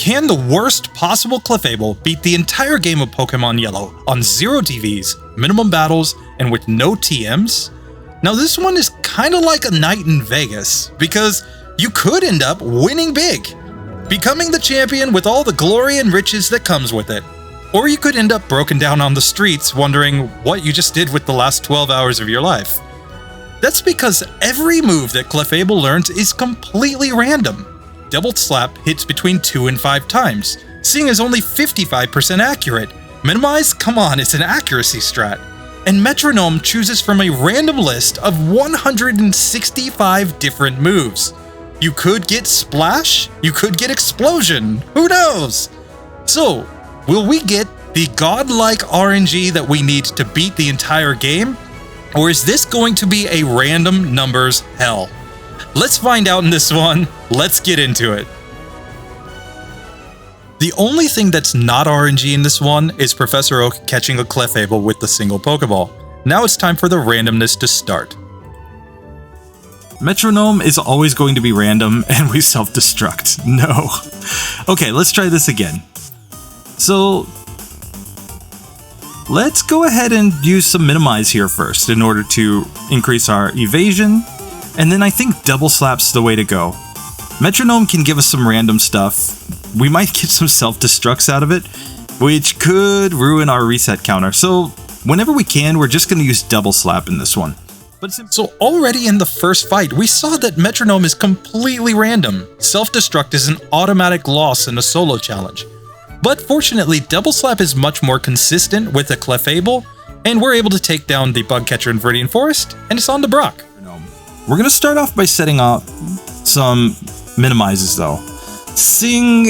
Can the worst possible Clefable beat the entire game of Pokemon Yellow on 0 DVs, minimum battles, and with no TMs? Now this one is kinda like a night in Vegas, because you could end up winning big, becoming the champion with all the glory and riches that comes with it. Or you could end up broken down on the streets wondering what you just did with the last 12 hours of your life. That's because every move that Clefable learns is completely random. Double Slap hits between 2 and 5 times. Seeing is only 55% accurate. Minimize? Come on, it's an accuracy strat. And Metronome chooses from a random list of 165 different moves. You could get Splash, you could get Explosion, who knows? So, will we get the godlike RNG that we need to beat the entire game? Or is this going to be a random numbers hell? Let's find out in this one. Let's get into it. The only thing that's not RNG in this one is Professor Oak catching a Clefable with the single Pokeball. Now it's time for the randomness to start. Metronome is always going to be random and we self-destruct. No. Okay, let's try this again. So, let's go ahead and use some Minimize here first in order to increase our evasion. And then I think Double Slap's the way to go. Metronome can give us some random stuff. We might get some self-destructs out of it, which could ruin our reset counter. So whenever we can, we're just going to use Double Slap in this one. So already in the first fight, we saw that Metronome is completely random. Self-destruct is an automatic loss in a solo challenge. But fortunately, Double Slap is much more consistent with the Clefable, and we're able to take down the Bug Catcher in Viridian Forest, and it's on to Brock. We're going to start off by setting up some Minimizes though. Sing,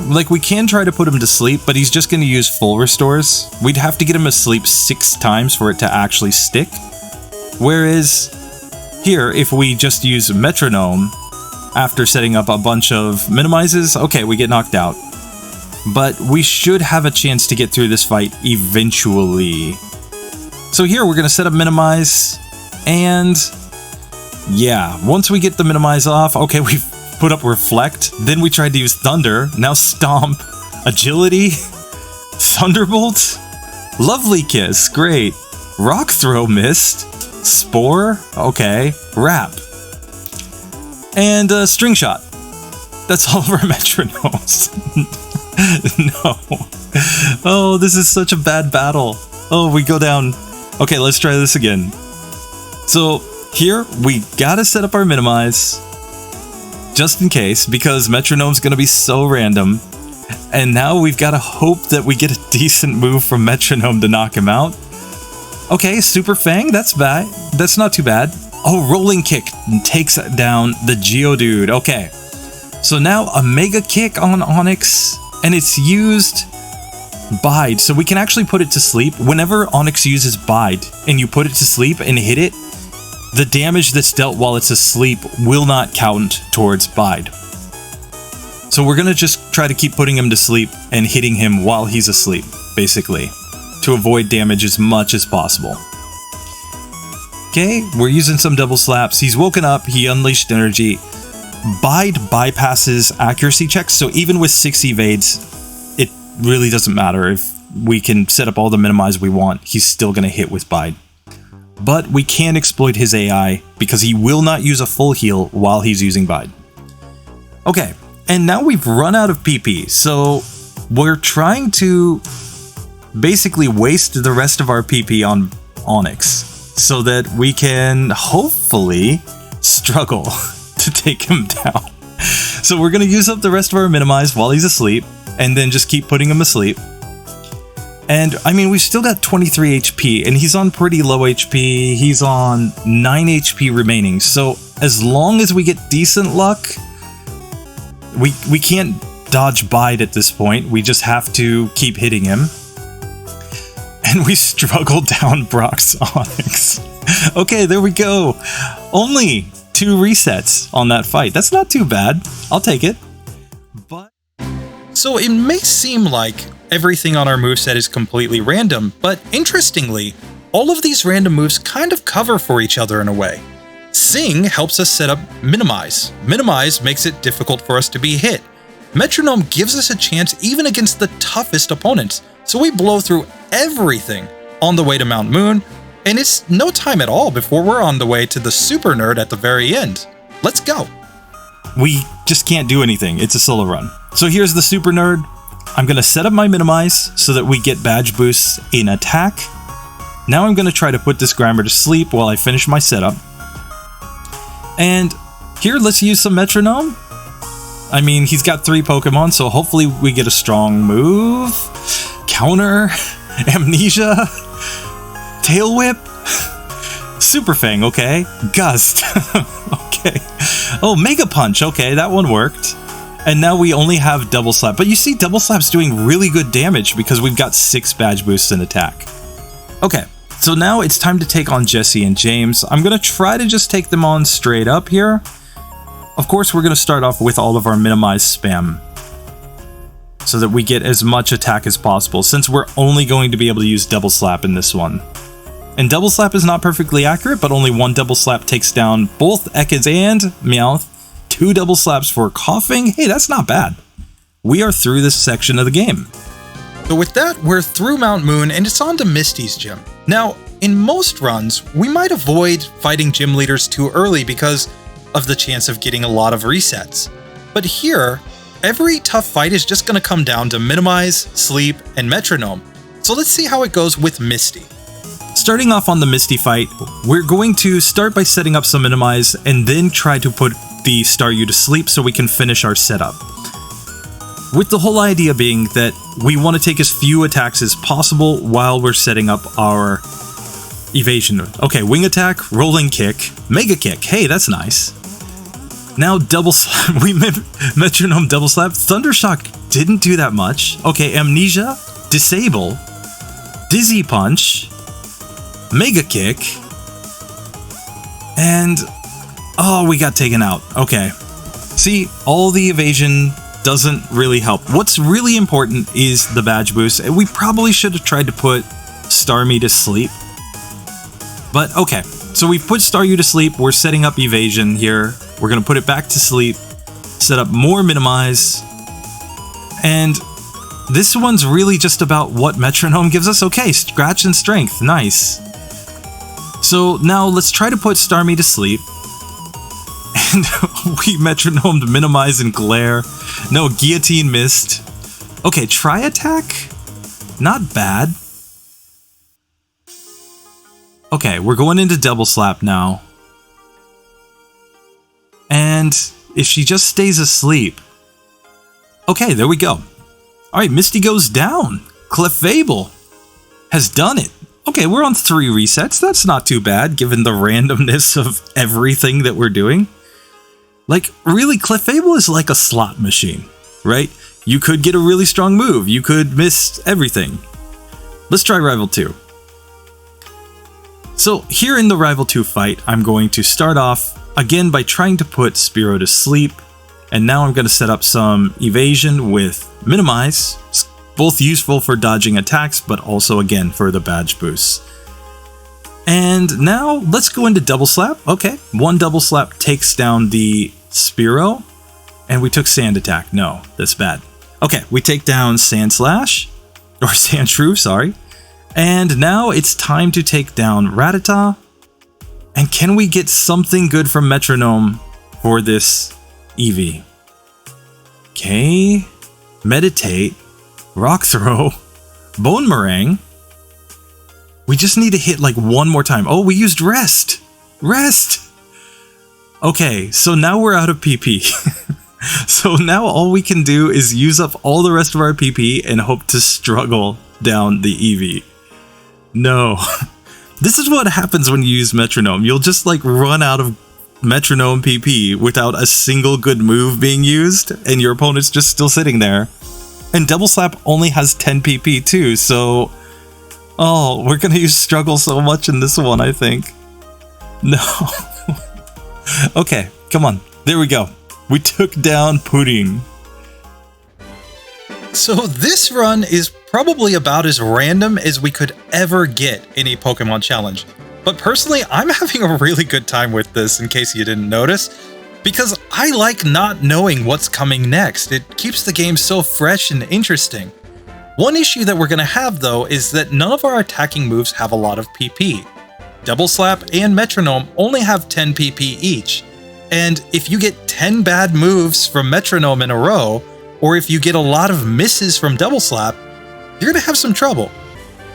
like we can try to put him to sleep, but he's just going to use full restores. We'd have to get him asleep 6 times for it to actually stick. Whereas here, if we just use Metronome after setting up a bunch of Minimizes, okay, we get knocked out. But we should have a chance to get through this fight eventually. So here, we're going to set up Minimize, and yeah, once we get the Minimize off, okay, we've put up Reflect, then we tried to use Thunder, now Stomp, Agility, Thunderbolt, Lovely Kiss, great, Rock Throw missed, Spore, okay, Wrap, and String Shot. That's all of our Metronomes. No. Oh, this is such a bad battle. Oh, we go down. Okay, let's try this again. So here, we gotta set up our Minimize, just in case, because Metronome's gonna be so random. And now we've gotta hope that we get a decent move from Metronome to knock him out. Okay, Super Fang, that's bad. That's not too bad. Oh, Rolling Kick takes down the Geodude. Okay, so now a Mega Kick on Onix, and it's used Bide, so we can actually put it to sleep. Whenever Onix uses Bide, and you put it to sleep and hit it, the damage that's dealt while it's asleep will not count towards Bide. So we're gonna just try to keep putting him to sleep and hitting him while he's asleep, basically, to avoid damage as much as possible. Okay, we're using some Double Slaps. He's woken up, he unleashed energy. Bide bypasses accuracy checks, so even with 6 evades, it really doesn't matter. If we can set up all the Minimize we want, he's still gonna hit with Bide. But we can exploit his AI because he will not use a full heal while he's using Bide. Okay, and now we've run out of PP, so we're trying to basically waste the rest of our PP on Onix so that we can hopefully struggle to take him down. So we're going to use up the rest of our Minimize while he's asleep and then just keep putting him asleep. And I mean, we've still got 23 HP and he's on pretty low HP. He's on 9 HP remaining. So as long as we get decent luck, we can't dodge Bide at this point. We just have to keep hitting him. And we struggle down Brock's Onix. Okay, there we go. Only 2 resets on that fight. That's not too bad. I'll take it. But so it may seem like everything on our moveset is completely random, but interestingly, all of these random moves kind of cover for each other in a way. Sing helps us set up Minimize. Minimize makes it difficult for us to be hit. Metronome gives us a chance even against the toughest opponents, so we blow through everything on the way to Mount Moon, and it's no time at all before we're on the way to the Super Nerd at the very end. Let's go! We just can't do anything. It's a solo run. So here's the Super Nerd. I'm going to set up my minimize so that we get badge boosts in attack. Now I'm going to try to put this Grimer to sleep while I finish my setup. And here, let's use some Metronome. I mean, he's got 3 Pokemon, so hopefully we get a strong move. Counter. Amnesia. Tail Whip. Super Fang, okay. Gust. Okay. Oh, Mega Punch. Okay, that one worked. And now we only have Double Slap. But you see, Double Slap's doing really good damage because we've got 6 badge boosts in attack. Okay, so now it's time to take on Jesse and James. I'm going to try to just take them on straight up here. Of course, we're going to start off with all of our minimized spam so that we get as much attack as possible, since we're only going to be able to use Double Slap in this one. And Double Slap is not perfectly accurate, but only 1 Double Slap takes down both Ekans and Meowth. 2 Double Slaps for coughing. Hey, that's not bad. We are through this section of the game. So with that, we're through Mount Moon and it's on to Misty's gym. Now, in most runs, we might avoid fighting gym leaders too early because of the chance of getting a lot of resets. But here, every tough fight is just going to come down to minimize, sleep, and metronome. So let's see how it goes with Misty. Starting off on the Misty fight, we're going to start by setting up some minimize and then try to put the Staryu to sleep so we can finish our setup. With the whole idea being that we want to take as few attacks as possible while we're setting up our evasion. Okay, wing attack, rolling kick, mega kick. Hey, that's nice. Now double slap. We metronome double slap. Thundershock didn't do that much. Okay, amnesia, disable, dizzy punch, mega kick, and oh, we got taken out. Okay. See, all the evasion doesn't really help. What's really important is the badge boost. We probably should have tried to put Starmie to sleep. But okay, so we've put Staryu to sleep. We're setting up evasion here. We're going to put it back to sleep, set up more minimize. And this one's really just about what metronome gives us. Okay, scratch and strength. Nice. So now let's try to put Starmie to sleep. And we metronomed minimize and glare. No, guillotine missed. Okay, try attack. Not bad. Okay, we're going into double slap now. And if she just stays asleep. Okay, there we go. Alright, Misty goes down. Clefable has done it. Okay, we're on 3 resets. That's not too bad, given the randomness of everything that we're doing. Like, really, Clefable is like a slot machine, right? You could get a really strong move. You could miss everything. Let's try Rival 2. So, here in the Rival 2 fight, I'm going to start off, again, by trying to put Spearow to sleep. And now I'm going to set up some evasion with minimize. It's both useful for dodging attacks, but also, again, for the badge boosts. And now, let's go into double slap. Okay, 1 double slap takes down the Spearow. And we took Sand Attack. No, that's bad. Okay, we take down Sand Slash. Or Sandshrew, sorry. And now it's time to take down Rattata. And can we get something good from Metronome for this Eevee? Okay. Meditate. Rock Throw. Bone Meringue. We just need to hit like one more time. Oh, we used Rest. Rest! Okay, so now we're out of PP. So now all we can do is use up all the rest of our PP and hope to struggle down the Eevee. No. This is what happens when you use Metronome. You'll just like run out of Metronome PP without a single good move being used, and your opponent's just still sitting there. And Double Slap only has 10 PP too, so... Oh, we're gonna use Struggle so much in this one, I think. No. Okay, come on. There we go. We took down Pudding. So this run is probably about as random as we could ever get in a Pokemon challenge. But personally, I'm having a really good time with this, in case you didn't notice. because I like not knowing what's coming next. It keeps the game so fresh and interesting. One issue that we're going to have though is that none of our attacking moves have a lot of PP. Double Slap and Metronome only have 10 PP each, and if you get 10 bad moves from Metronome in a row, or if you get a lot of misses from Double Slap, you're going to have some trouble.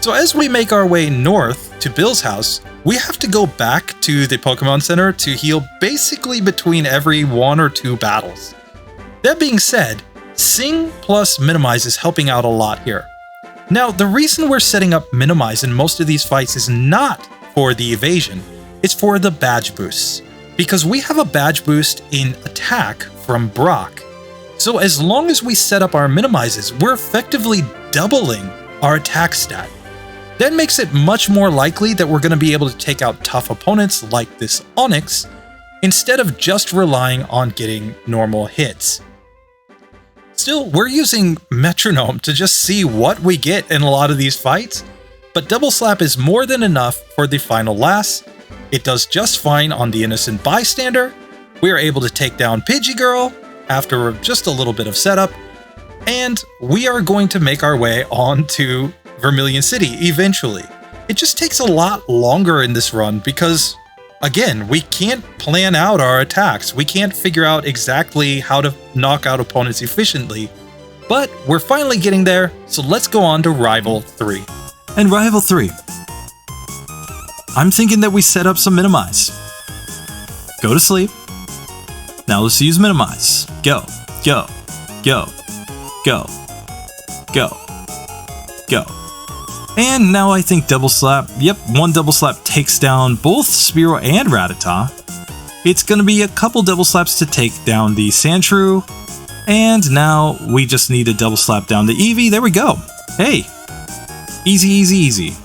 So as we make our way north to Bill's house, we have to go back to the Pokemon Center to heal basically between every 1 or 2 battles. That being said, Sing plus Minimize is helping out a lot here. Now, the reason we're setting up Minimize in most of these fights is not for the evasion, it's for the badge boosts, because we have a badge boost in attack from Brock. So as long as we set up our Minimizes, we're effectively doubling our attack stat. That makes it much more likely that we're going to be able to take out tough opponents like this Onix, instead of just relying on getting normal hits. Still, we're using Metronome to just see what we get in a lot of these fights, but Double Slap is more than enough for the final last. It does just fine on the Innocent Bystander. We are able to take down Pidgey Girl after just a little bit of setup, and we are going to make our way on to Vermilion City eventually. It just takes a lot longer in this run because, again, we can't plan out our attacks. We can't figure out exactly how to knock out opponents efficiently, but we're finally getting there, so let's go on to Rival 3. And Rival 3. I'm thinking that we set up some Minimize. Go to sleep. Now let's use Minimize. Go, go, go, go, go, go. And now I think Double Slap, yep, one Double Slap takes down both Spearow and Rattata. It's going to be a couple Double Slaps to take down the Sandshrew. And now we just need a Double Slap down the Eevee. There we go. Hey, easy, easy, easy.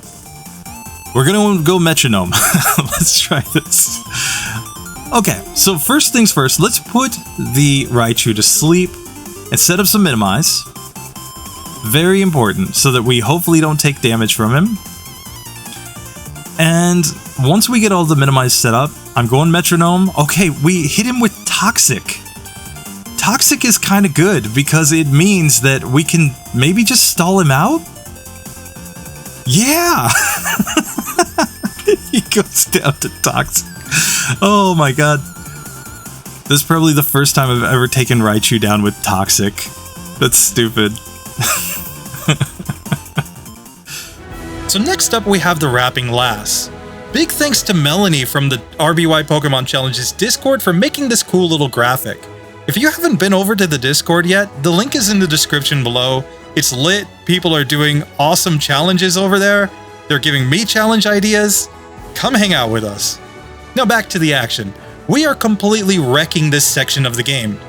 We're going to go Metronome. Let's try this. Okay, so first things first, let's put the Raichu to sleep and set up some Minimize. Very important, so that we hopefully don't take damage from him. And once we get all the Minimize set up, I'm going Metronome. Okay, we hit him with Toxic. Toxic is kind of good because it means that we can maybe just stall him out? Yeah! He goes down to Toxic. Oh my god. This is probably the first time I've ever taken Raichu down with Toxic. That's stupid. So next up we have the Rapping Lass. Big thanks to Melanie from the RBY Pokemon Challenges Discord for making this cool little graphic. If you haven't been over to the Discord yet, the link is in the description below. It's lit, people are doing awesome challenges over there. They're giving me challenge ideas. Come hang out with us. Now back to the action. We are completely wrecking this section of the game,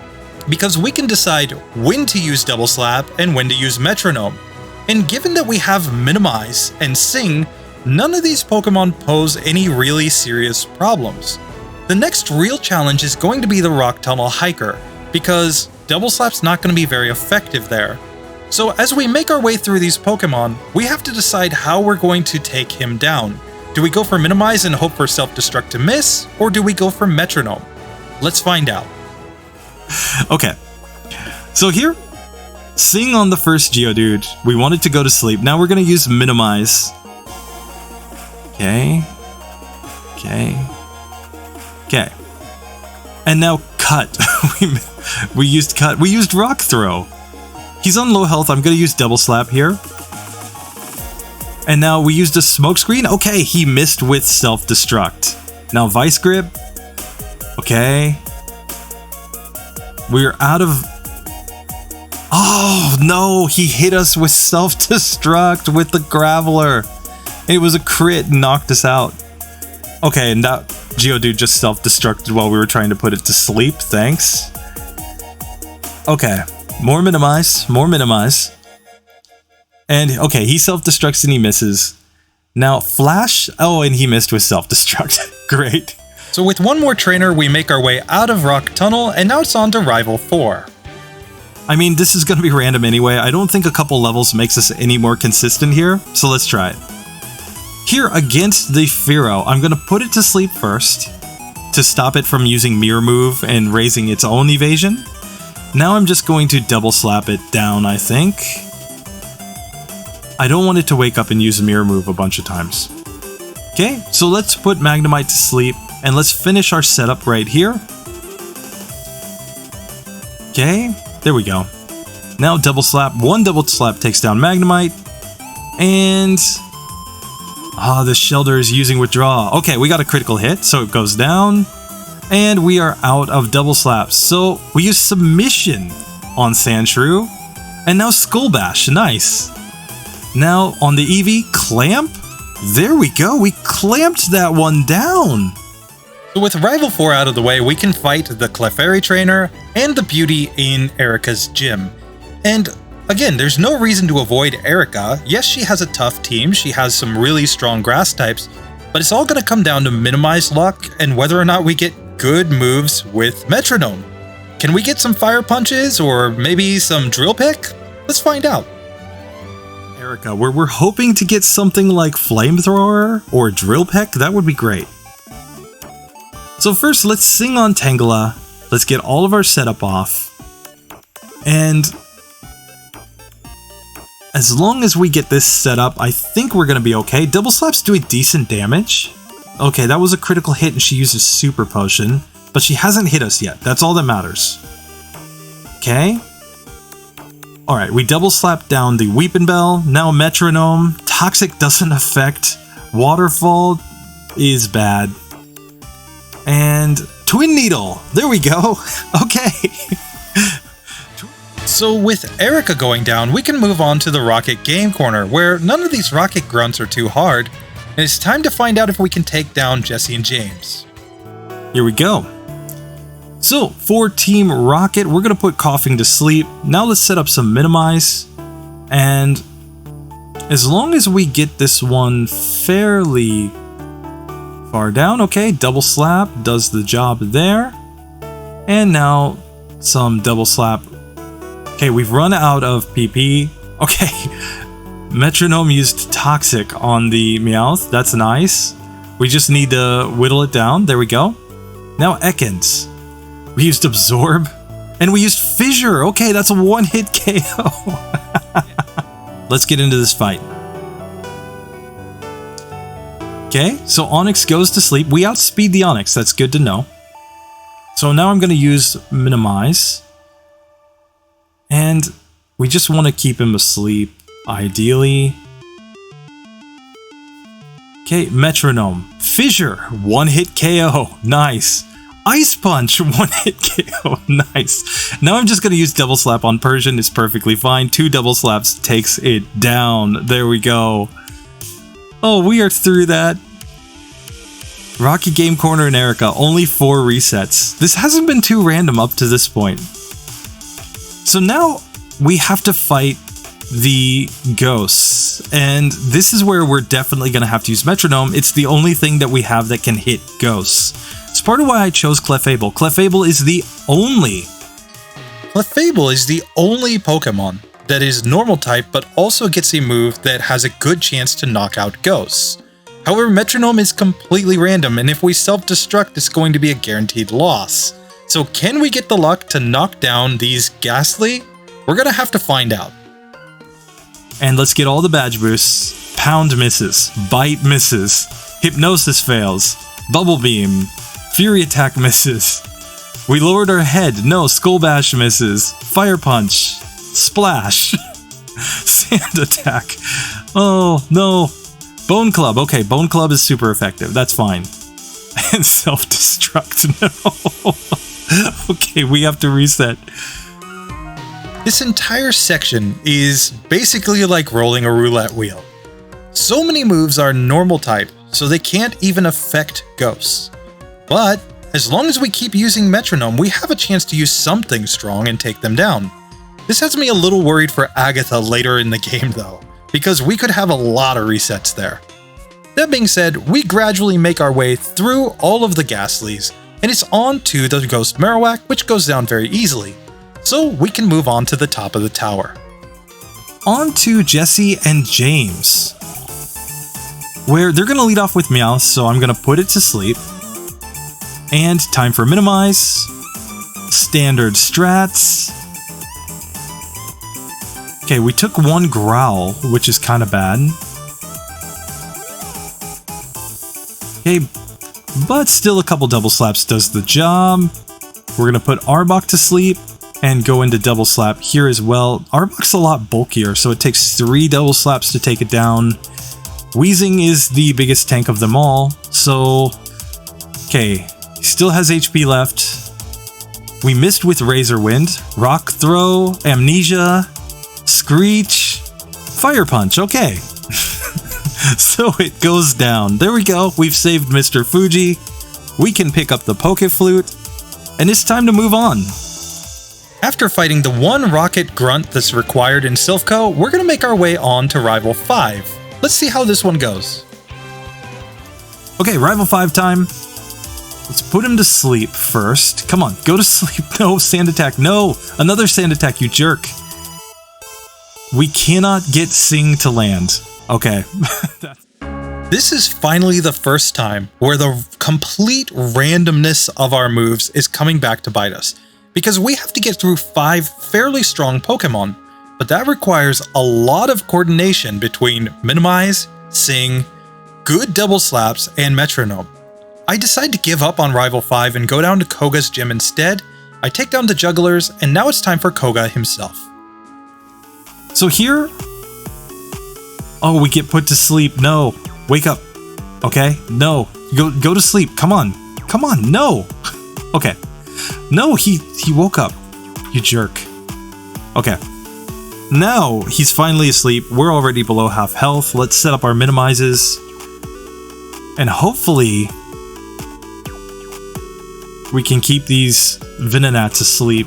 because we can decide when to use Double Slap and when to use Metronome. And given that we have Minimize and Sing, none of these Pokemon pose any really serious problems. The next real challenge is going to be the Rock Tunnel Hiker, because Double Slap's not going to be very effective there. So as we make our way through these Pokemon, we have to decide how we're going to take him down. Do we go for Minimize and hope for Self-Destruct to miss, or do we go for Metronome? Let's find out. Okay, so here, Sing on the first Geodude. We wanted to go to sleep. Now we're going to use Minimize. Okay. Okay. Okay. And now Cut. we used Cut. We used Rock Throw. He's on low health. I'm going to use Double Slap here. And now we used a Smoke Screen. Okay, he missed with Self-Destruct. Now Vice Grip. Okay. We're out of... Oh, no, he hit us with Self-Destruct with the Graveler. It was a crit and knocked us out. Okay, and that Geodude just self-destructed while we were trying to put it to sleep. Thanks. Okay, more Minimize, more Minimize. And, okay, he self-destructs and he misses. Now, Flash. Oh, and he missed with Self-Destruct. Great. So with one more trainer, we make our way out of Rock Tunnel, and now it's on to Rival 4. I mean, this is going to be random anyway. I don't think a couple levels makes us any more consistent here, so let's try it. Here, against the Fearow, I'm going to put it to sleep first, to stop it from using Mirror Move and raising its own evasion. Now I'm just going to double slap it down, I think. I don't want it to wake up and use a Mirror Move a bunch of times. Okay, so let's put Magnemite to sleep, and let's finish our setup right here. Okay, there we go. Now double slap, one double slap takes down Magnemite, and... the Shelter is using Withdraw. Okay, we got a critical hit, so it goes down, and we are out of double slaps. So we use Submission on Sandshrew, and now Skull Bash, nice. Now on the Eevee, Clamp? There we go, we clamped that one down. So with Rival 4 out of the way, we can fight the Clefairy Trainer and the Beauty in Erika's gym. And again, there's no reason to avoid Erika. Yes, she has a tough team, she has some really strong grass types, but it's all going to come down to minimize luck and whether or not we get good moves with Metronome. Can we get some Fire Punches or maybe some Drill Pick? Let's find out. Erika, we're hoping to get something like Flamethrower or Drill Peck. That would be great. So first, let's sing on Tangela. Let's get all of our setup off. And as long as we get this set up, I think we're going to be okay. Double Slap's doing decent damage. Okay, that was a critical hit and she uses Super Potion. But she hasn't hit us yet. That's all that matters. Okay. Alright, we double slap down the Weepin' Bell. Now Metronome. Toxic doesn't affect. Waterfall is bad. And Twin Needle. There we go. Okay. So with Erika going down, we can move on to the Rocket Game Corner, where none of these Rocket Grunts are too hard. And it's time to find out if we can take down Jesse and James. Here we go. So, for Team Rocket, we're going to put Coughing to sleep. Now let's set up some Minimize. And as long as we get this one fairly far down, okay, Double Slap does the job there. And now some Double Slap. Okay, we've run out of PP. Okay, Metronome used Toxic on the Meowth. That's nice. We just need to whittle it down. There we go. Now Ekans. We used Absorb, and we used Fissure. Okay, that's a one-hit KO. Let's get into this fight. Okay, so Onyx goes to sleep. We outspeed the Onyx, that's good to know. So now I'm going to use Minimize. And we just want to keep him asleep, ideally. Okay, Metronome. Fissure, one-hit KO. Nice. Ice Punch, one-hit KO. Nice. Now I'm just going to use Double Slap on Persian. It's perfectly fine. 2 double slaps takes it down. There we go. Oh, we are through that. Rocky Game Corner and Erika, only 4 resets. This hasn't been too random up to this point. So now we have to fight the ghosts. And this is where we're definitely going to have to use Metronome. It's the only thing that we have that can hit ghosts. It's part of why I chose Clefable. Clefable is the only Pokemon that is normal type but also gets a move that has a good chance to knock out ghosts. However, Metronome is completely random, and if we self-destruct, it's going to be a guaranteed loss. So can we get the luck to knock down these Ghastly? We're gonna have to find out. And let's get all the badge boosts. Pound misses, Bite misses, Hypnosis fails, Bubble Beam, Fury Attack misses. We lowered our head. No, Skull Bash misses. Fire Punch. Splash. Sand Attack. Oh, no. Bone Club. Okay, Bone Club is super effective. That's fine. And self-destruct. No. Okay, we have to reset. This entire section is basically like rolling a roulette wheel. So many moves are normal type, so they can't even affect ghosts. But as long as we keep using Metronome, we have a chance to use something strong and take them down. This has me a little worried for Agatha later in the game though, because we could have a lot of resets there. That being said, we gradually make our way through all of the Ghastlies, and it's on to the Ghost Marowak, which goes down very easily. So we can move on to the top of the tower. On to Jesse and James, where they're going to lead off with Meowth, so I'm going to put it to sleep. And time for minimize. Standard strats. Okay, we took one growl, which is kind of bad. Okay, but still a couple double slaps does the job. We're gonna put Arbok to sleep and go into double slap here as well. Arbok's a lot bulkier, so it takes 3 double slaps to take it down. Weezing is the biggest tank of them all, so... Okay, he still has HP left. We missed with Razor Wind, Rock Throw, Amnesia, Screech, Fire Punch, okay. So it goes down. There we go, we've saved Mr. Fuji. We can pick up the Poke Flute, and it's time to move on. After fighting the one rocket grunt that's required in Silph Co, we're gonna make our way on to Rival 5. Let's see how this one goes. Okay, Rival 5 time. Let's put him to sleep first. Come on, go to sleep. No, Sand Attack. No, another Sand Attack, you jerk. We cannot get Sing to land. Okay. This is finally the first time where the complete randomness of our moves is coming back to bite us. Because we have to get through 5 fairly strong Pokemon, but that requires a lot of coordination between Minimize, Sing, good double slaps, and Metronome. I decide to give up on Rival 5 and go down to Koga's gym instead. I take down the jugglers, and now it's time for Koga himself. So here... Oh, we get put to sleep. No. Wake up. Okay? No. Go to sleep. Come on. Come on. No. Okay. No, he woke up. You jerk. Okay. Now he's finally asleep. We're already below half health. Let's set up our minimizes. And hopefully we can keep these Venonats asleep.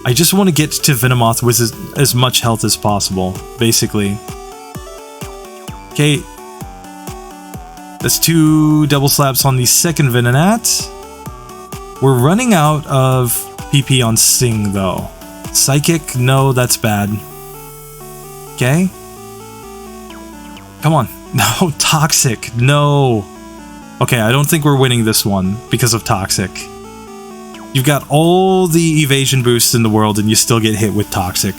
I just want to get to Venomoth with as much health as possible, basically. Okay. That's 2 double slaps on the second Venonat. We're running out of PP on Sing, though. Psychic? No, that's bad. Okay. Come on. No, Toxic. No. Okay, I don't think we're winning this one because of Toxic. You've got all the evasion boosts in the world and you still get hit with Toxic.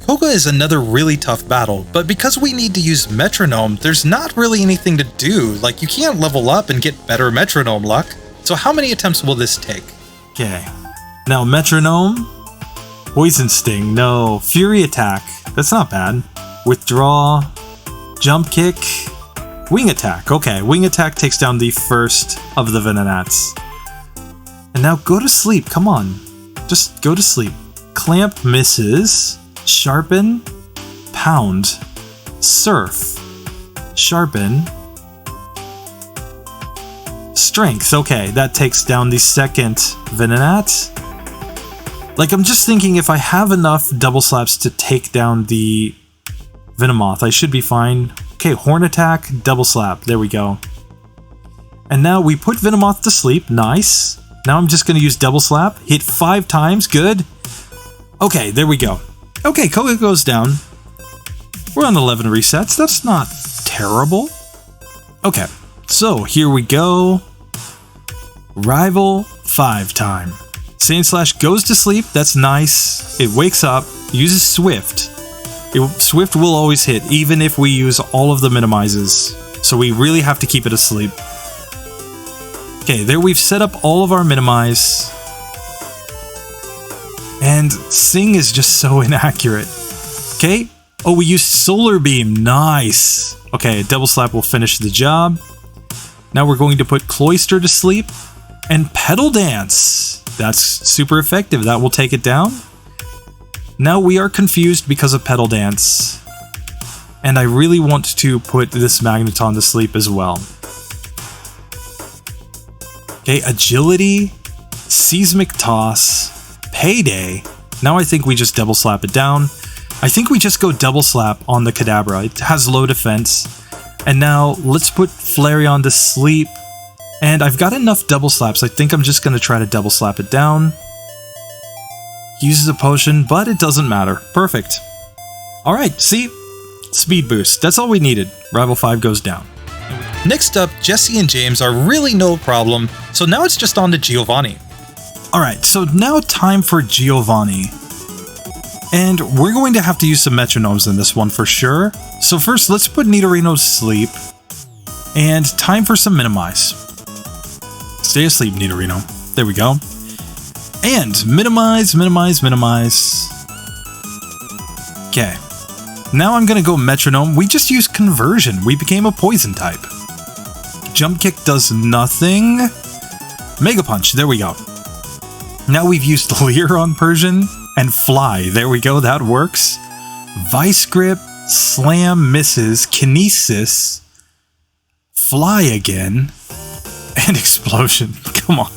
Koga is another really tough battle, but because we need to use Metronome, there's not really anything to do. Like, you can't level up and get better Metronome luck. So how many attempts will this take? Okay. Now, Metronome. Poison Sting. No. Fury Attack. That's not bad. Withdraw. Jump Kick. Wing Attack. Okay, Wing Attack takes down the first of the Venonats. And now go to sleep. Come on. Just go to sleep. Clamp misses. Sharpen. Pound. Surf. Sharpen. Strength. Okay, that takes down the second Venonat. Like, I'm just thinking if I have enough double slaps to take down the Venomoth, I should be fine. Okay, Horn Attack, double slap. There we go. And now we put Venomoth to sleep. Nice. Now I'm just going to use double slap. Hit 5 times. Good. Okay, there we go. Okay, Koga goes down. We're on 11 resets. That's not terrible. Okay, so here we go. Rival 5 time. Sandslash goes to sleep. That's nice. It wakes up. Uses Swift. Swift will always hit, even if we use all of the minimizes. So we really have to keep it asleep. Okay, there we've set up all of our minimize. And Sing is just so inaccurate. Okay. Oh, we used Solar Beam. Nice. Okay, double slap will finish the job. Now we're going to put Cloyster to sleep. And Petal Dance. That's super effective. That will take it down. Now we are confused because of Petal Dance. And I really want to put this Magneton to sleep as well. Okay, Agility, Seismic Toss, Payday. Now I think we just double slap it down. I think we just go double slap on the Kadabra. It has low defense. And now let's put Flareon to sleep. And I've got enough double slaps. I think I'm just going to try to double slap it down. Uses a potion, but it doesn't matter. Perfect. Alright, see? Speed boost. That's all we needed. Rival 5 goes down. Next up, Jesse and James are really no problem, so now it's just on to Giovanni. Alright, so now time for Giovanni. And we're going to have to use some metronomes in this one for sure. So first, let's put Nidorino to sleep. And time for some minimize. Stay asleep, Nidorino. There we go. And minimize. Okay. Now I'm going to go metronome. We just used conversion. We became a poison type. Jump kick does nothing. Mega punch. There we go. Now we've used Leer on Persian and fly. There we go. That works. Vice grip. Slam misses. Kinesis. Fly again. And explosion. Come on.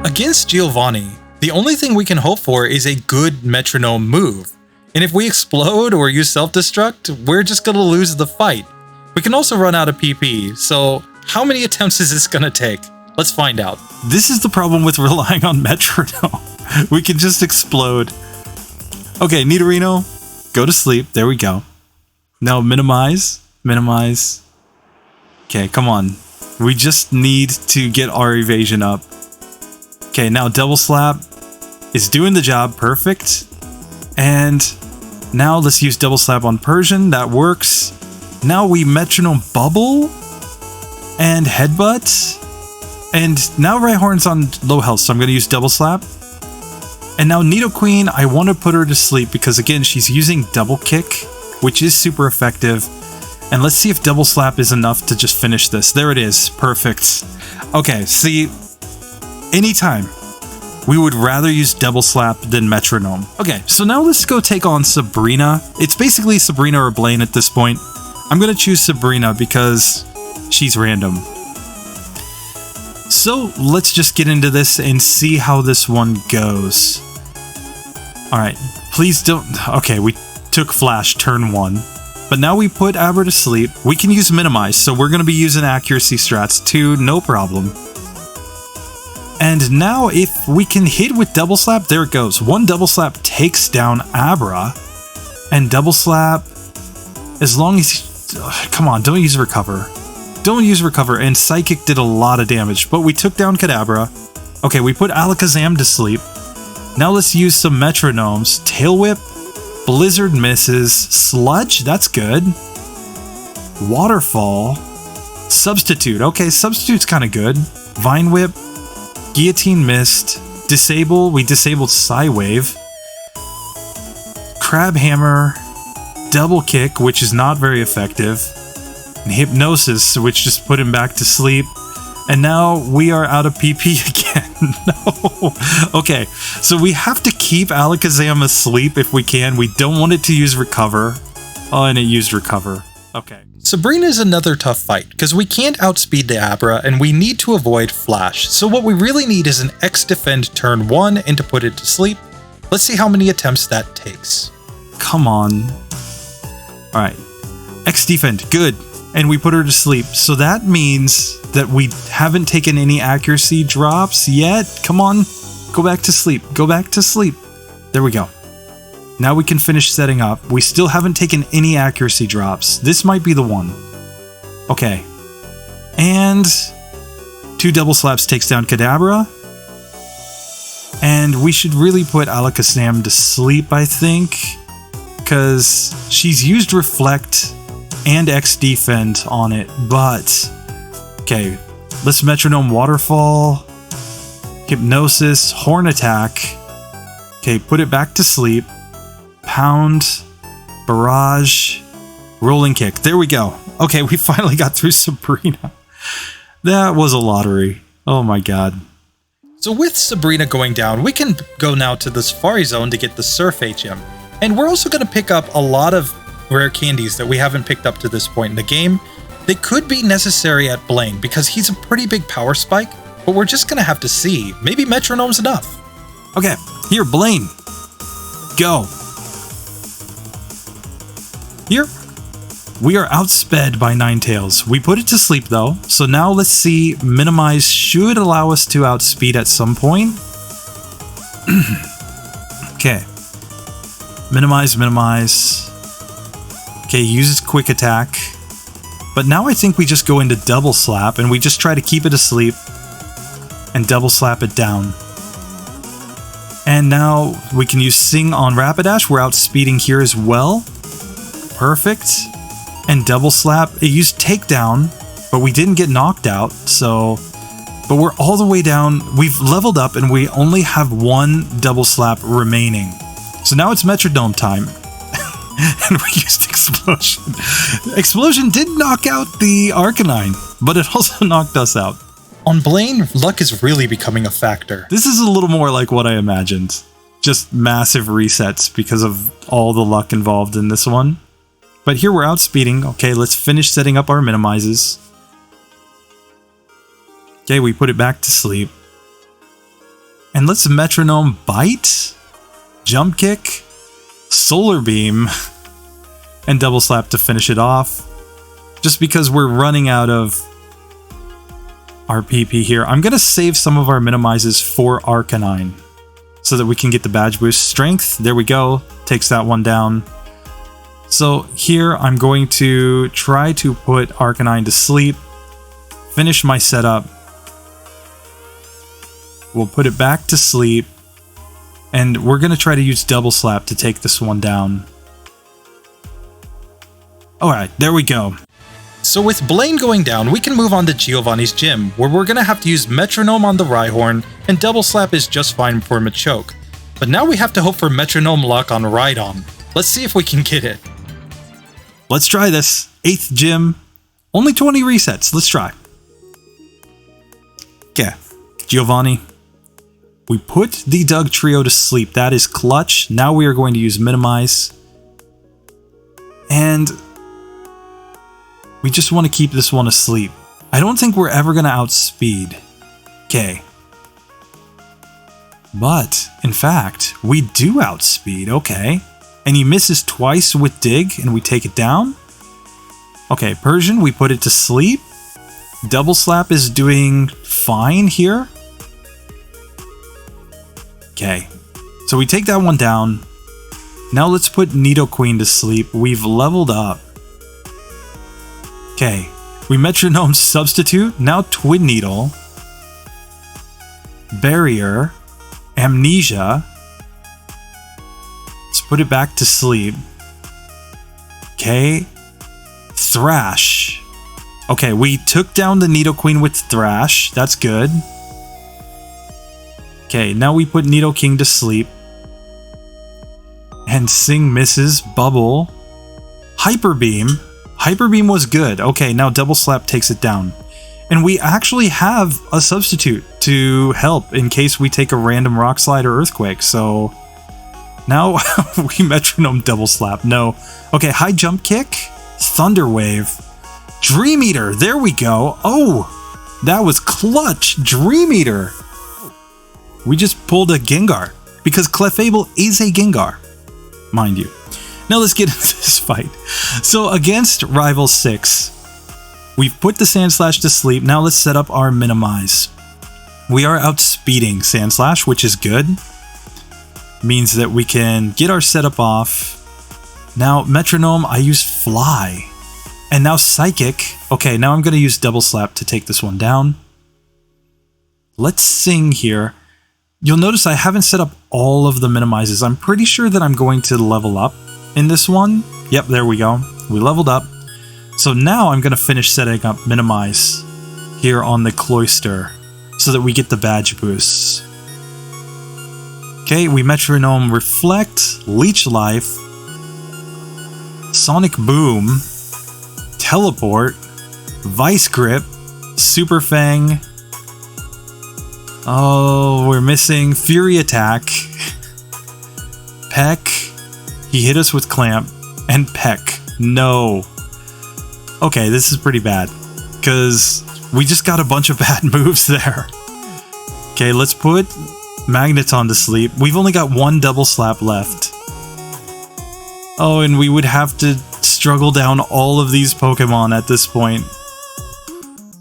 Against Giovanni, the only thing we can hope for is a good metronome move. And if we explode or use self-destruct, we're just gonna lose the fight. We can also run out of PP, so how many attempts is this gonna take? Let's find out. This is the problem with relying on metronome. We can just explode. Okay, Nidorino, go to sleep. There we go. Now minimize. Okay, come on. We just need to get our evasion up. Okay, now double slap is doing the job. Perfect. And now let's use double slap on Persian. That works. Now we metronome bubble and headbutt. And now Rhyhorn's on low health, so I'm going to use double slap. And now Nidoqueen, I want to put her to sleep because again, she's using double kick, which is super effective. And let's see if double slap is enough to just finish this. There it is. Perfect. Okay, see, anytime we would rather use double slap than metronome. Okay, so now let's go take on Sabrina. It's basically Sabrina or Blaine at this point. I'm going to choose Sabrina because she's random. So let's just get into this and see how this one goes. Alright, please don't... Okay, we took Flash turn 1. But now we put Abra to sleep. We can use minimize, so we're going to be using accuracy strats too, no problem. And now if we can hit with double slap, there it goes. One double slap takes down Abra. And double slap, as long as... come on, don't use recover. Don't use recover, and Psychic did a lot of damage, but we took down Kadabra. Okay, we put Alakazam to sleep. Now let's use some metronomes. Tail Whip, Blizzard misses, Sludge, that's good. Waterfall, Substitute, okay, Substitute's kind of good. Vine Whip, Guillotine missed, Disable, we disabled Psywave. Crab Hammer, Double Kick, which is not very effective. And Hypnosis, which just put him back to sleep. And now we are out of PP again. No. Okay, so we have to keep Alakazam asleep if we can. We don't want it to use Recover. Oh, and it used Recover. Okay. Sabrina is another tough fight, because we can't outspeed the Abra, and we need to avoid Flash. So what we really need is an X-Defend turn 1 and to put it to sleep. Let's see how many attempts that takes. Come on. Alright. X-Defend, good. And we put her to sleep. So that means that we haven't taken any accuracy drops yet. Come on, go back to sleep. Go back to sleep. There we go. Now we can finish setting up. We still haven't taken any accuracy drops. This might be the one. Okay. And 2 double slaps takes down Kadabra. And we should really put Alakazam to sleep, I think. Because she's used Reflect and X-Defend on it, but... Okay, let's metronome Waterfall, Hypnosis, Horn Attack. Okay, put it back to sleep. Pound, Barrage, Rolling Kick. There we go. Okay, we finally got through Sabrina. That was a lottery. Oh my god. So with Sabrina going down, we can go now to the Safari Zone to get the Surf HM. And we're also going to pick up a lot of rare candies that we haven't picked up to this point in the game. They could be necessary at Blaine because he's a pretty big power spike, but we're just gonna have to see. Maybe metronome's enough. Okay, here, Blaine. Go. Here. We are outsped by Ninetales. We put it to sleep though, so now let's see. Minimize should allow us to outspeed at some point. Okay. Minimize. Okay, uses quick attack. But now I think we just go into double slap and we just try to keep it asleep and double slap it down. And now we can use Sing on Rapidash. We're outspeeding here as well. Perfect. And double slap. It used takedown, but we didn't get knocked out. So, but we're all the way down. We've leveled up and we only have one double slap remaining. So now it's Metronome time. And we used Explosion. Explosion did knock out the Arcanine, but it also knocked us out. On Blaine, luck is really becoming a factor. This is a little more like what I imagined. Just massive resets because of all the luck involved in this one. But here we're outspeeding. Okay, let's finish setting up our minimizes. Okay, we put it back to sleep. And let's Metronome Bite, Jump Kick, Solar Beam, and Double Slap to finish it off. Just because we're running out of our PP here. I'm going to save some of our minimizes for Arcanine so that we can get the badge boost. Strength, there we go. Takes that one down. So here I'm going to try to put Arcanine to sleep. Finish my setup. We'll put it back to sleep. And we're going to try to use Double Slap to take this one down. Alright, there we go. So with Blaine going down, we can move on to Giovanni's gym, where we're gonna have to use Metronome on the Rhyhorn, and Double Slap is just fine for Machoke. But now we have to hope for Metronome luck on Rhydon. Let's see if we can get it. Let's try this. 8th gym. Only 20 resets. Let's try. Okay. Giovanni. We put the Doug trio to sleep. That is clutch. Now we are going to use Minimize. And we just want to keep this one asleep. I don't think we're ever going to outspeed. Okay. But, in fact, we do outspeed. Okay. And he misses twice with Dig, and we take it down. Okay, Persian, we put it to sleep. Double Slap is doing fine here. Okay. So we take that one down. Now let's put Nidoqueen to sleep. We've leveled up. Okay, we Metronome Substitute, now Twin Needle, Barrier, Amnesia. Let's put it back to sleep. Okay, Thrash. Okay, we took down the Nidoqueen with Thrash, that's good. Okay, now we put Nidoking to sleep. And Sing misses, Bubble, Hyper Beam. Hyper Beam was good. Okay, now Double Slap takes it down. And we actually have a substitute to help in case we take a random Rock Slide or Earthquake. So now we Metronome Double Slap. No. Okay, High Jump Kick, Thunder Wave, Dream Eater. There we go. Oh, that was clutch. Dream Eater. We just pulled a Gengar because Clefable is a Gengar, mind you. Now let's get into this fight. So against Rival 6, we've put the Sandslash to sleep. Now let's set up our Minimize. We are outspeeding Sandslash, which is good. Means that we can get our setup off. Now Metronome, I use Fly. And now Psychic. Okay, now I'm going to use Double Slap to take this one down. Let's Sing here. You'll notice I haven't set up all of the Minimizes. I'm pretty sure that I'm going to level up in this one. Yep, there we go. We leveled up. So now I'm going to finish setting up Minimize here on the Cloyster so that we get the badge boosts. Okay, we Metronome Reflect, Leech Life, Sonic Boom, Teleport, Vice Grip, Super Fang. Oh, we're missing Fury Attack, Peck. He hit us with Clamp, and Peck. No. Okay, this is pretty bad, because we just got a bunch of bad moves there. Okay, let's put Magneton to sleep. We've only got one Double Slap left. Oh, and we would have to struggle down all of these Pokemon at this point.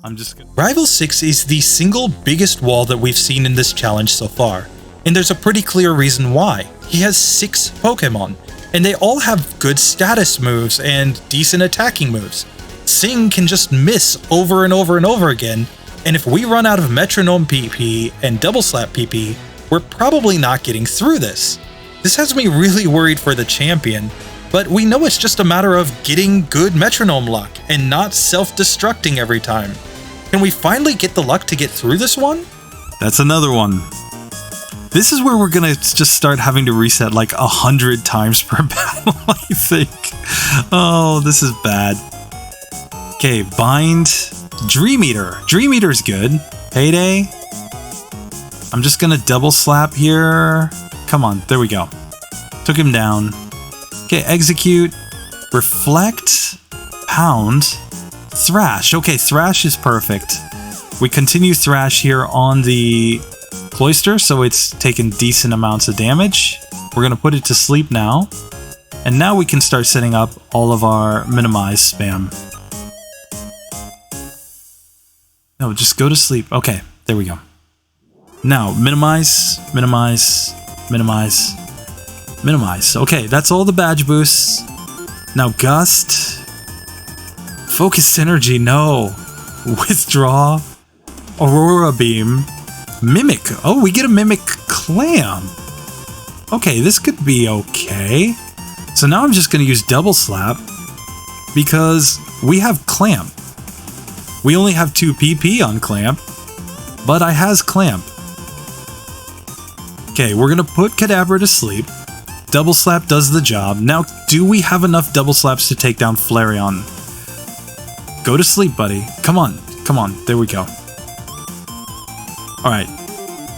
I'm just gonna... Rival 6 is the single biggest wall that we've seen in this challenge so far. And there's a pretty clear reason why. He has 6 Pokemon, and they all have good status moves and decent attacking moves. Sing can just miss over and over and over again, and if we run out of Metronome PP and Double Slap PP, we're probably not getting through this. This has me really worried for the champion, but we know it's just a matter of getting good Metronome luck and not self-destructing every time. Can we finally get the luck to get through this one? That's another one. This is where we're gonna just start having to reset like 100 times per battle, I think. Oh, this is bad. Okay, bind Dream Eater. Dream Eater's good. Payday. I'm just gonna double slap here. Come on, there we go. Took him down. Okay, execute. Reflect. Pound. Thrash. Okay, Thrash is perfect. We continue Thrash here on the Cloister, so it's taken decent amounts of damage. We're gonna put it to sleep now. And now we can start setting up all of our minimize spam. No, just go to sleep. Okay, there we go. Now, minimize, minimize, minimize, minimize. Okay, that's all the badge boosts. Now, Gust. Focused Energy, no. Withdraw. Aurora Beam. Mimic. Oh, we get a Mimic Clam. Okay, this could be okay. So now I'm just going to use Double Slap because we have Clamp. We only have 2 PP on Clamp, but I has Clamp. Okay, we're going to put Kadabra to sleep. Double Slap does the job. Now, do we have enough Double Slaps to take down Flareon? Go to sleep, buddy. Come on. Come on. There we go. Alright.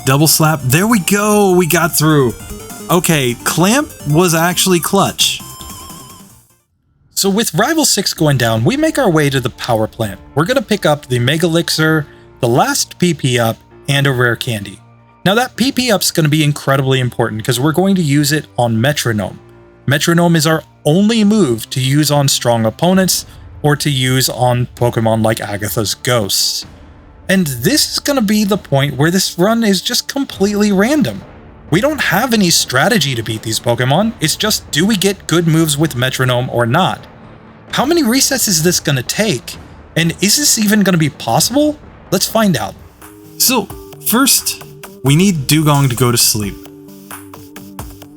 Double Slap. There we go. We got through. Okay, Clamp was actually clutch. So with Rival 6 going down, we make our way to the power plant. We're going to pick up the Mega Elixir, the last PP up, and a rare candy. Now that PP up's going to be incredibly important because we're going to use it on Metronome. Metronome is our only move to use on strong opponents or to use on Pokemon like Agatha's Ghosts. And this is going to be the point where this run is just completely random. We don't have any strategy to beat these Pokemon, it's just do we get good moves with Metronome or not? How many resets is this going to take? And is this even going to be possible? Let's find out. So, first, we need Dugong to go to sleep.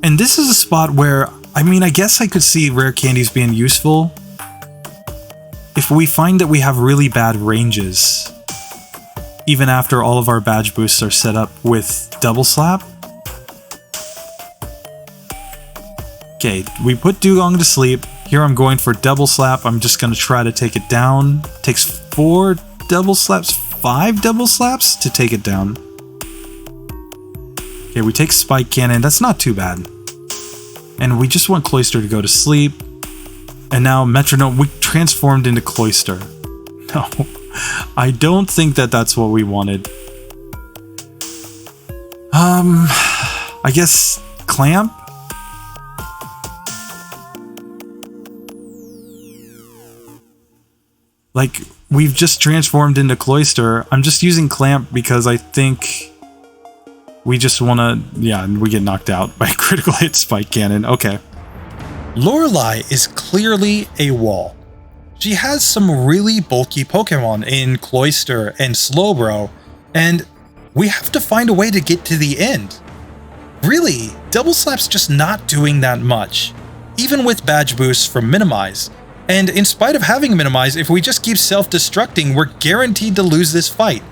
And this is a spot where, I guess I could see rare candies being useful if we find that we have really bad ranges, even after all of our badge boosts are set up with Double Slap. Okay, we put Dugong to sleep. Here I'm going for Double Slap. I'm just going to try to take it down. Takes 4 Double Slaps, 5 Double Slaps to take it down. Okay, we take Spike Cannon. That's not too bad. And we just want Cloister to go to sleep. And now Metronome, we transformed into Cloister. No, I don't think that that's what we wanted. I guess Clamp? Like, we've just transformed into Cloister. I'm just using Clamp because I think we just want to... Yeah, we get knocked out by a critical hit Spike Cannon. Okay. Lorelei is clearly a wall. She has some really bulky Pokemon in Cloister and Slowbro, and we have to find a way to get to the end. Really, Double Slap's just not doing that much, even with badge boosts from Minimize. And in spite of having Minimize, if we just keep self-destructing, we're guaranteed to lose this fight.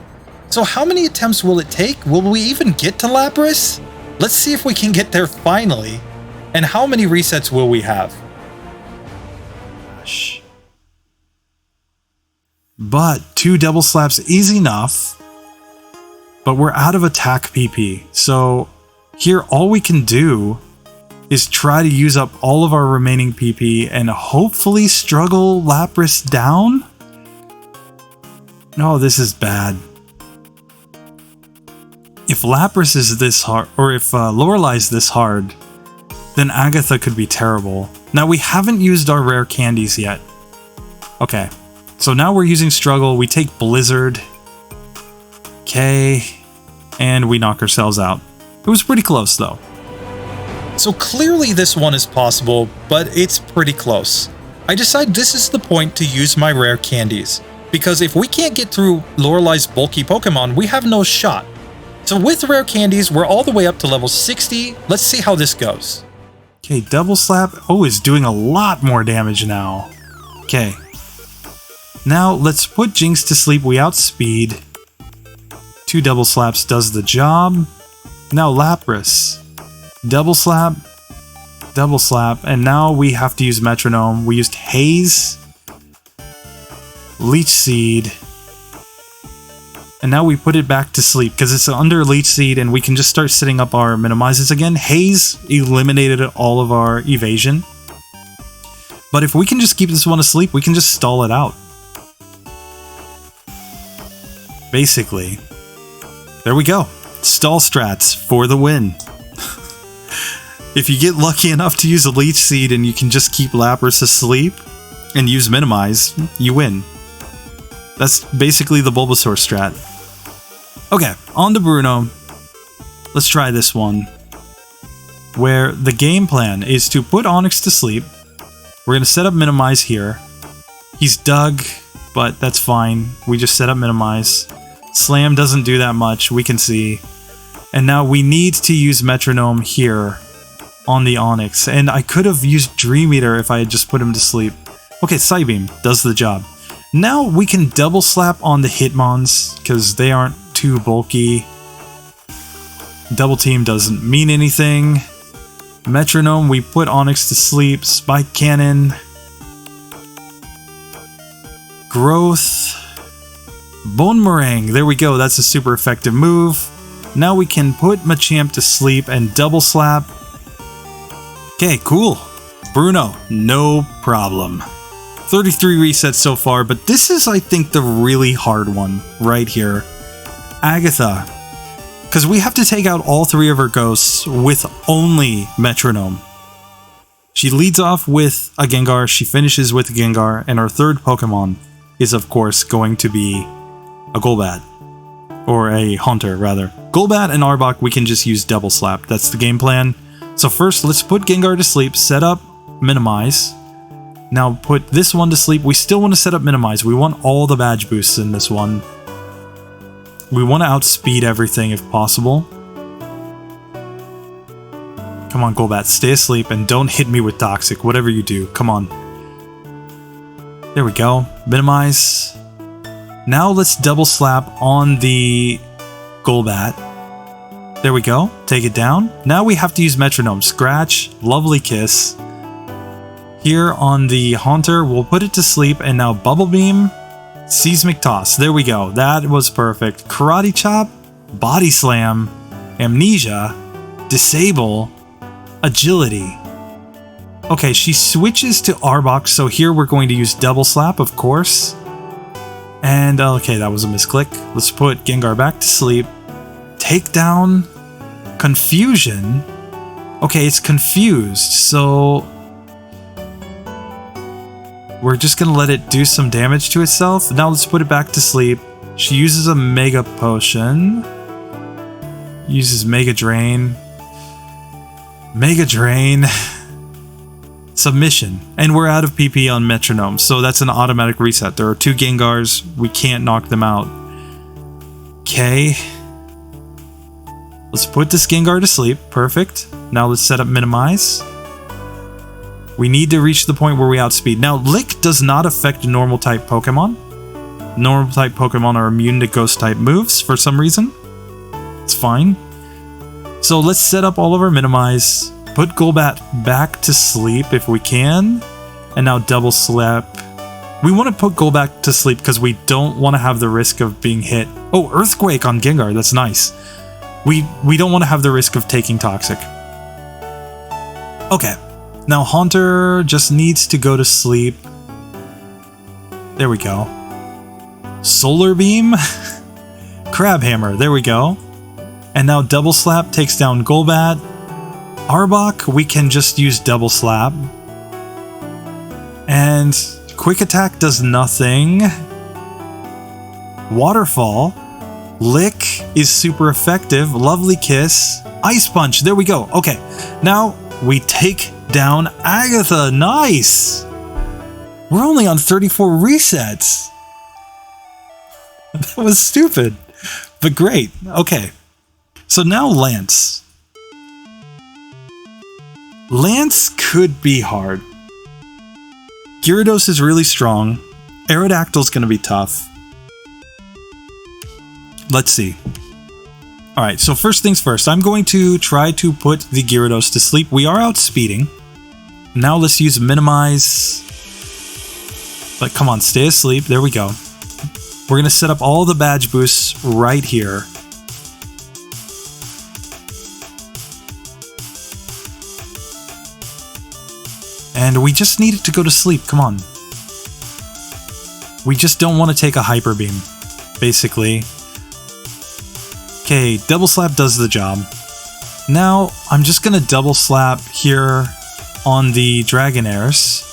So how many attempts will it take? Will we even get to Lapras? Let's see if we can get there finally. And how many resets will we have? But 2 Double Slaps is enough. But we're out of attack PP. So here all we can do is try to use up all of our remaining PP and hopefully struggle Lapras down? No, this is bad. If Lapras is this hard, or if Lorelei's this hard, then Agatha could be terrible. Now, we haven't used our rare candies yet. Okay, so now we're using Struggle, we take Blizzard. Okay, and we knock ourselves out. It was pretty close though. So clearly this one is possible, but it's pretty close. I decide this is the point to use my rare candies, because if we can't get through Lorelei's bulky Pokemon, we have no shot. So with rare candies, we're all the way up to level 60. Let's see how this goes. Okay, double slap. Oh, is doing a lot more damage now. Okay. Now let's put Jinx to sleep. We outspeed. 2 double slaps does the job. Now Lapras. Double slap. Double slap. And now we have to use Metronome. We used Haze. Leech Seed. And now we put it back to sleep because it's under Leech Seed and we can just start setting up our minimizes again. Haze eliminated all of our evasion. But if we can just keep this one asleep, we can just stall it out. Basically. There we go. Stall strats for the win. If you get lucky enough to use a Leech Seed and you can just keep Lapras asleep and use minimize, you win. That's basically the Bulbasaur strat. Okay, on to Bruno. Let's try this one. Where the game plan is to put Onix to sleep. We're going to set up minimize here. He's dug, but that's fine. We just set up minimize. Slam doesn't do that much, we can see. And now we need to use Metronome here on the Onix. And I could have used Dream Eater if I had just put him to sleep. Okay, Psybeam does the job. Now we can double slap on the Hitmons because they aren't too bulky. Double team doesn't mean anything. Metronome, we put Onix to sleep. Spike Cannon. Growth. Bone Meringue, there we go, that's a super effective move. Now we can put Machamp to sleep and double slap. Okay, cool. Bruno, no problem. 33 resets so far, but this is, I think, the really hard one right here. Agatha. Because we have to take out all 3 of her ghosts with only Metronome. She leads off with a Gengar, she finishes with a Gengar, and our third Pokemon is, of course, going to be a Golbat. Or a Haunter, rather. Golbat and Arbok, we can just use double slap. That's the game plan. So first, let's put Gengar to sleep, set up minimize. Now put this one to sleep. We still want to set up minimize. We want all the badge boosts in this one. We want to outspeed everything if possible. Come on, Golbat, stay asleep and don't hit me with Toxic, whatever you do. Come on. There we go. Minimize. Now let's double slap on the Golbat. There we go. Take it down. Now we have to use Metronome. Scratch. Lovely Kiss. Here on the Haunter, we'll put it to sleep, and now Bubble Beam, Seismic Toss. There we go. That was perfect. Karate Chop, Body Slam, Amnesia, Disable, Agility. Okay, she switches to Arbok, so here we're going to use Double Slap, of course. And, okay, that was a misclick. Let's put Gengar back to sleep. Take down Confusion. Okay, it's confused, so we're just gonna let it do some damage to itself. Now let's put it back to sleep. She uses a Mega Potion. Uses Mega Drain. Mega Drain. Submission. And we're out of PP on Metronome, so that's an automatic reset. There are 2 Gengars. We can't knock them out. Okay. Let's put this Gengar to sleep. Perfect. Now let's set up minimize. We need to reach the point where we outspeed. Now, Lick does not affect normal type Pokemon. Normal type Pokemon are immune to ghost type moves for some reason. It's fine. So let's set up all of our minimize. Put Golbat back to sleep if we can. And now double slap. We want to put Golbat to sleep because we don't want to have the risk of being hit. Oh, Earthquake on Gengar. That's nice. We don't want to have the risk of taking Toxic. Okay. Now Haunter just needs to go to sleep. There we go. Solar Beam? Crab Hammer, there we go. And now Double Slap takes down Golbat. Arbok, we can just use Double Slap. And Quick Attack does nothing. Waterfall. Lick is super effective. Lovely Kiss. Ice Punch, there we go. Okay, now we take down Agatha. Nice! We're only on 34 resets. That was stupid, but great. Okay, so now Lance. Lance could be hard. Gyarados is really strong. Aerodactyl's going to be tough. Let's see. Alright, so first things first. I'm going to try to put the Gyarados to sleep. We are outspeeding. Now let's use minimize. But come on, stay asleep. There we go. We're going to set up all the badge boosts right here. And we just need it to go to sleep. Come on. We just don't want to take a Hyper Beam, basically. Okay, Double Slap does the job. Now, I'm just going to Double Slap here on the Dragonairs.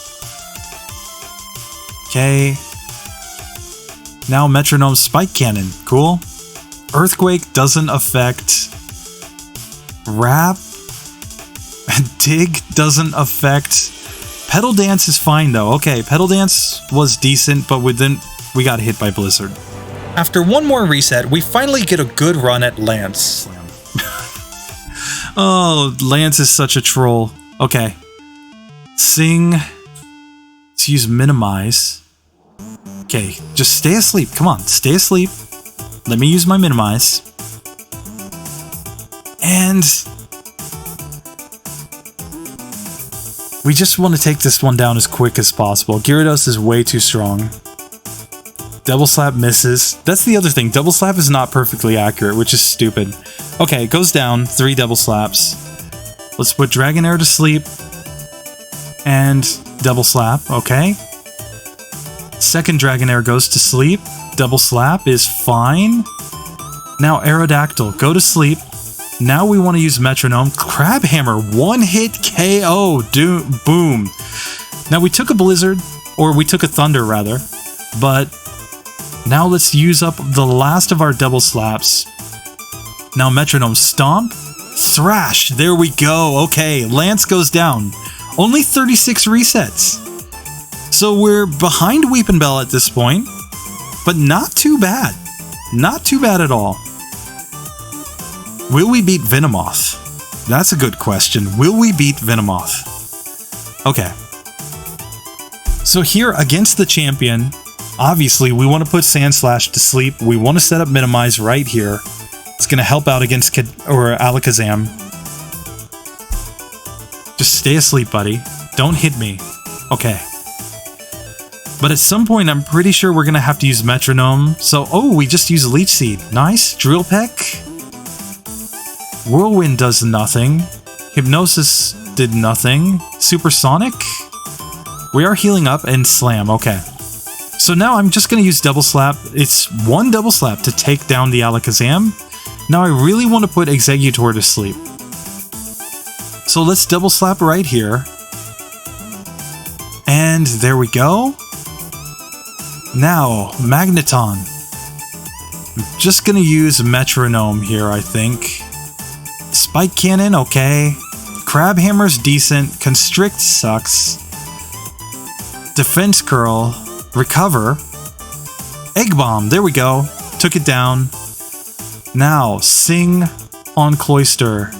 Okay. Now Metronome Spike Cannon. Cool. Earthquake doesn't affect. Wrap. Dig doesn't affect. Petal Dance is fine though. Okay, Petal Dance was decent, but we got hit by Blizzard. After one more reset, we finally get a good run at Lance. Oh, Lance is such a troll. Okay. Sing. Let's use minimize. Okay, just stay asleep. Come on, stay asleep. Let me use my minimize. And we just want to take this one down as quick as possible. Gyarados is way too strong. Double Slap misses. That's the other thing. Double Slap is not perfectly accurate, which is stupid. Okay, it goes down. 3 Double Slaps. Let's put Dragonair to sleep. And Double Slap. Okay. Second Dragonair goes to sleep. Double Slap is fine. Now Aerodactyl, go to sleep. Now we want to use Metronome. Crab Hammer, 1-hit KO. Boom. Now we took a Blizzard, or we took a Thunder rather, but now let's use up the last of our Double Slaps. Now Metronome Stomp. Thrash, there we go. Okay, Lance goes down. Only 36 resets. So we're behind Weepinbell at this point, but not too bad. Not too bad at all. Will we beat Venomoth? That's a good question. Will we beat Venomoth? Okay. So here against the champion, obviously we want to put Sandslash to sleep. We want to set up Minimize right here. It's going to help out against Alakazam. Just stay asleep, buddy. Don't hit me. Okay. But at some point, I'm pretty sure we're going to have to use Metronome. So, oh, we just use Leech Seed. Nice. Drill Peck. Whirlwind does nothing. Hypnosis did nothing. Supersonic. We are healing up and Slam. Okay. So now I'm just going to use Double Slap. It's 1 Double Slap to take down the Alakazam. Now I really want to put Exeggutor to sleep. So let's Double Slap right here. And there we go. Now, Magneton. I'm just going to use Metronome here, I think. Spike Cannon, okay. Crab Hammer's decent. Constrict sucks. Defense Curl. Recover. Egg Bomb, there we go. Took it down. Now, Sing on Cloyster.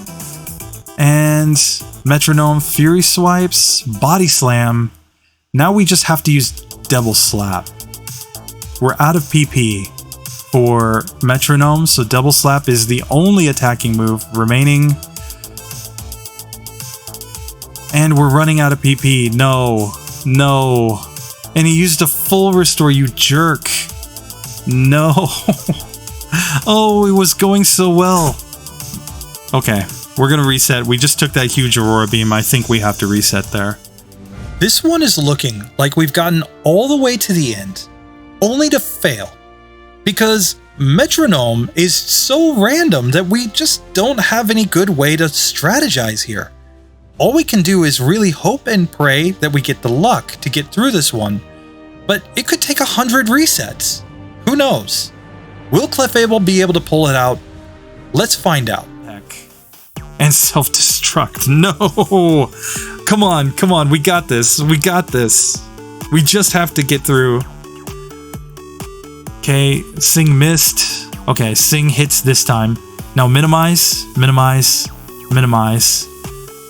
And Metronome, Fury Swipes, Body Slam. Now we just have to use Double Slap. We're out of PP for Metronome, so Double Slap is the only attacking move remaining. And we're running out of PP. No. No. And he used a full restore, you jerk. No. Oh, it was going so well. Okay, we're going to reset. We just took that huge Aurora Beam. I think we have to reset there. This one is looking like we've gotten all the way to the end, only to fail. Because Metronome is so random that we just don't have any good way to strategize here. All we can do is really hope and pray that we get the luck to get through this one, but it could take 100 resets. Who knows? Will Clefable be able to pull it out? Let's find out. Heck. And self-destruct. No! Come on, we got this. We got this. We just have to get through. Okay, Sing missed. Okay, Sing hits this time. Now minimize, minimize, minimize.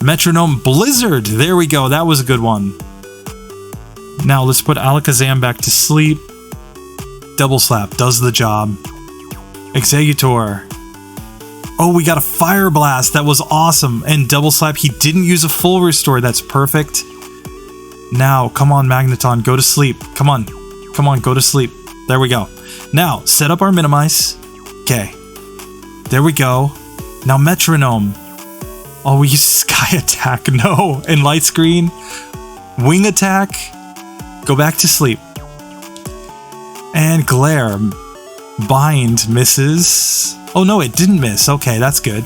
Metronome Blizzard. There we go. That was a good one. Now let's put Alakazam back to sleep. Double Slap does the job. Executor. Oh, we got a Fire Blast. That was awesome. And Double Slap, he didn't use a full restore. That's perfect. Now, come on, Magneton. Go to sleep. Come on. Come on, go to sleep. There we go. Now, set up our minimize. Okay. There we go. Now, Metronome. Oh, we use Sky Attack. No. And Light Screen. Wing Attack. Go back to sleep. And Glare. Bind misses. Oh no, it didn't miss. Okay, that's good.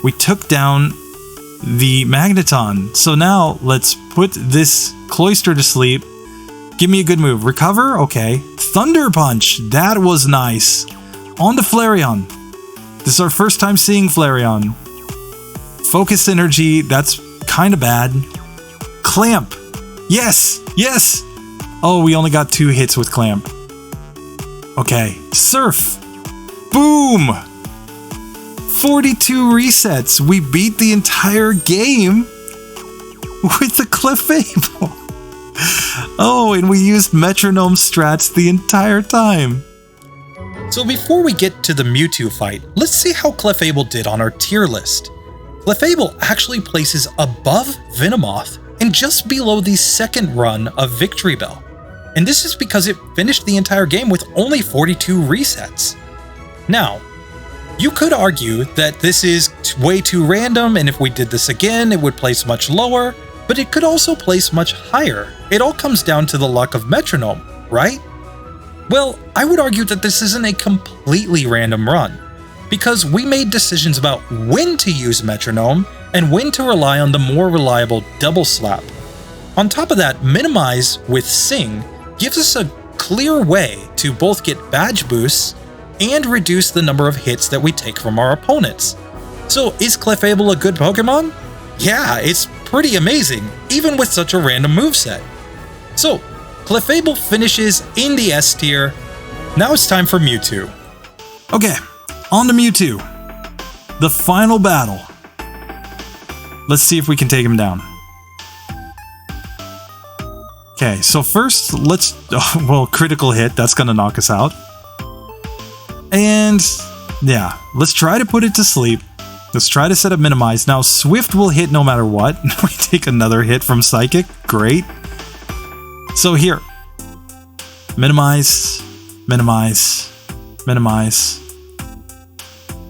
We took down the Magneton. So now let's put this Cloyster to sleep. Give me a good move. Recover? Okay. Thunder Punch. That was nice. On to Flareon. This is our first time seeing Flareon. Focus Energy. That's kind of bad. Clamp. Yes. Yes. Oh, we only got 2 hits with Clamp. Okay. Surf. Boom! 42 resets. We beat the entire game with the Clefable. Oh, and we used Metronome strats the entire time. So before we get to the Mewtwo fight, let's see how Clefable did on our tier list. Clefable actually places above Venomoth and just below the second run of Victory Bell. And this is because it finished the entire game with only 42 resets. Now, you could argue that this is way too random, and if we did this again, it would place much lower, but it could also place much higher. It all comes down to the luck of Metronome, right? Well, I would argue that this isn't a completely random run, because we made decisions about when to use Metronome and when to rely on the more reliable Double Slap. On top of that, Minimize with Sing gives us a clear way to both get badge boosts and reduce the number of hits that we take from our opponents. So is Clefable a good Pokemon? Yeah, it's pretty amazing, even with such a random moveset. So, Clefable finishes in the S tier. Now it's time for Mewtwo. Okay, on to Mewtwo. The final battle. Let's see if we can take him down. Okay, so first, critical hit, that's gonna knock us out. And yeah, let's try to put it to sleep. Let's try to set up minimize. Now, Swift will hit no matter what. We take another hit from Psychic. Great. So here, minimize, minimize, minimize.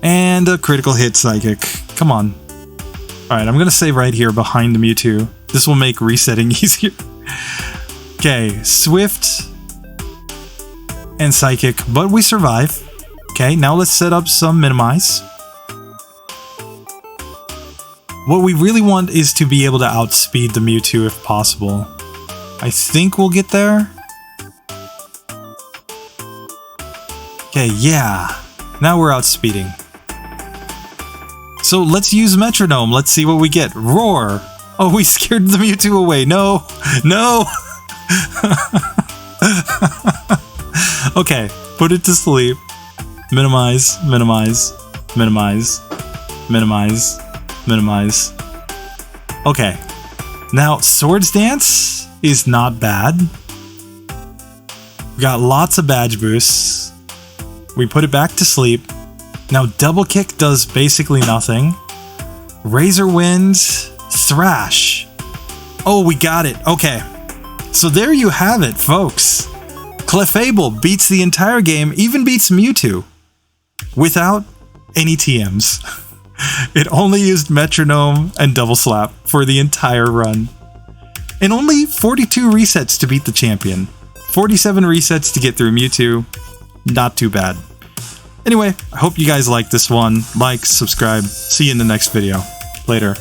And a critical hit Psychic. Come on. Alright, I'm going to save right here behind the Mewtwo. This will make resetting easier. Okay, Swift and Psychic, but we survive. Okay, now let's set up some minimize. What we really want is to be able to outspeed the Mewtwo if possible. I think we'll get there. Okay, yeah. Now we're outspeeding. So let's use Metronome. Let's see what we get. Roar. Oh, we scared the Mewtwo away. No. No. Okay, put it to sleep. Minimize, minimize, minimize, minimize, minimize. Okay. Now, Swords Dance is not bad. We got lots of badge boosts. We put it back to sleep. Now, Double Kick does basically nothing. Razor Wind, Thrash. Oh, we got it. Okay. So there you have it, folks. Clefable beats the entire game, even beats Mewtwo. Without any TMs. It only used Metronome and Double Slap for the entire run. And only 42 resets to beat the champion. 47 resets to get through Mewtwo. Not too bad. Anyway, I hope you guys liked this one. Like, subscribe. See you in the next video. Later.